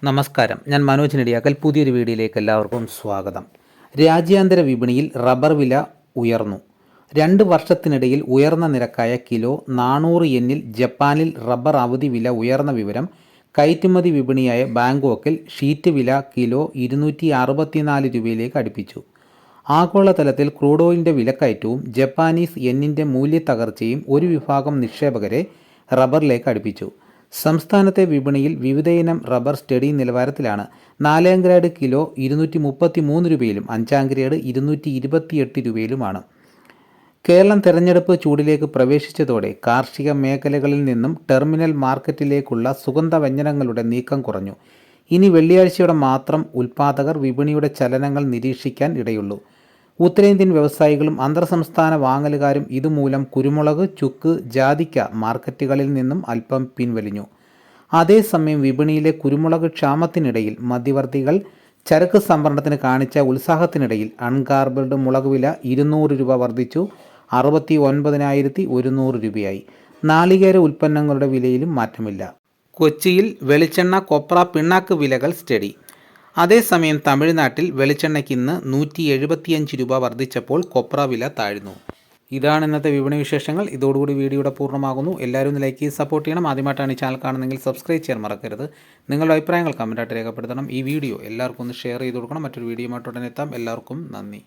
നമസ്കാരം, ഞാൻ മനോജ് നെടിയാക്കൽ. പുതിയൊരു വീഡിയോയിലേക്ക് എല്ലാവർക്കും സ്വാഗതം. രാജ്യാന്തര വിപണിയിൽ റബ്ബർ വില ഉയർന്നു. 2 വർഷത്തിനിടയിൽ ഉയർന്ന നിരക്കായ കിലോ 400 യെന്നിൽ ജപ്പാനിൽ റബ്ബർ അവധി വില ഉയർന്ന വിവരം കയറ്റുമതി വിപണിയായ ബാങ്കോക്കിൽ ഷീറ്റ് വില കിലോ 264 രൂപയിലേക്ക് അടുപ്പിച്ചു. ആഗോളതലത്തിൽ ക്രൂഡ് ഓയിലിൻ്റെ വിലക്കയറ്റവും ജപ്പാനീസ് യെന്നിൻ്റെ മൂല്യത്തകർച്ചയും ഒരു വിഭാഗം നിക്ഷേപകരെ റബ്ബറിലേക്ക് അടുപ്പിച്ചു. സംസ്ഥാനത്തെ വിപണിയിൽ വിവിധയിനം റബ്ബർ സ്റ്റഡി നിലവാരത്തിലാണ്. 4 ഗ്രേഡ് കിലോ 233 രൂപയിലും 5 ഗ്രേഡ് 228 രൂപയിലുമാണ്. കേരളം തെരഞ്ഞെടുപ്പ് ചൂടിലേക്ക് പ്രവേശിച്ചതോടെ കാർഷിക മേഖലകളിൽ നിന്നും ടെർമിനൽ മാർക്കറ്റിലേക്കുള്ള സുഗന്ധവ്യഞ്ജനങ്ങളുടെ നീക്കം കുറഞ്ഞു. ഇനി വെള്ളിയാഴ്ചയോടെ മാത്രം ഉൽപ്പാദകർ വിപണിയുടെ ചലനങ്ങൾ നിരീക്ഷിക്കാൻ ഇടയുള്ളൂ. ഉത്തരേന്ത്യൻ വ്യവസായികളും അന്തർസംസ്ഥാന വാങ്ങലുകാരും ഇതുമൂലം കുരുമുളക്, ചുക്ക്, ജാതിക്ക മാർക്കറ്റുകളിൽ നിന്നും അല്പം പിൻവലിഞ്ഞു. അതേസമയം വിപണിയിലെ കുരുമുളക് ക്ഷാമത്തിനിടയിൽ മധ്യവർത്തികൾ ചരക്ക് സംഭരണത്തിന് കാണിച്ച ഉത്സാഹത്തിനിടയിൽ അൺഗാർബിൾഡ് മുളക് വില 200 രൂപ വർദ്ധിച്ചു 69,100 രൂപയായി. നാളികേര ഉൽപ്പന്നങ്ങളുടെ വിലയിലും മാറ്റമില്ല. കൊച്ചിയിൽ വെളിച്ചെണ്ണ, കൊപ്ര, പിണ്ണാക്ക് വിലകൾ സ്റ്റഡി. അതേസമയം തമിഴ്നാട്ടിൽ വെളിച്ചെണ്ണയ്ക്ക് ഇന്ന് 175 രൂപ വർദ്ധിച്ചപ്പോൾ കൊപ്ര വില താഴ്ന്നു. ഇതാണ് ഇന്നത്തെ വിപണി വിശേഷങ്ങൾ. ഇതോടുകൂടി വീഡിയോയുടെ പൂർണ്ണമാകുന്നു. എല്ലാവരും ഒന്ന് ലൈക്ക് ചെയ്ത് സപ്പോർട്ട് ചെയ്യണം. ആദ്യമായിട്ടാണ് ഈ ചാനൽ കാണുന്നതെങ്കിൽ സബ്സ്ക്രൈബ് ചെയ്യാൻ മറക്കരുത്. നിങ്ങളുടെ അഭിപ്രായങ്ങൾ കമൻറ്റായിട്ട് രേഖപ്പെടുത്തണം. ഈ വീഡിയോ എല്ലാവർക്കും ഒന്ന് ഷെയർ ചെയ്ത് കൊടുക്കണം. മറ്റൊരു വീഡിയോയുമായിട്ട് ഉടനെ എത്താം. എല്ലാവർക്കും നന്ദി.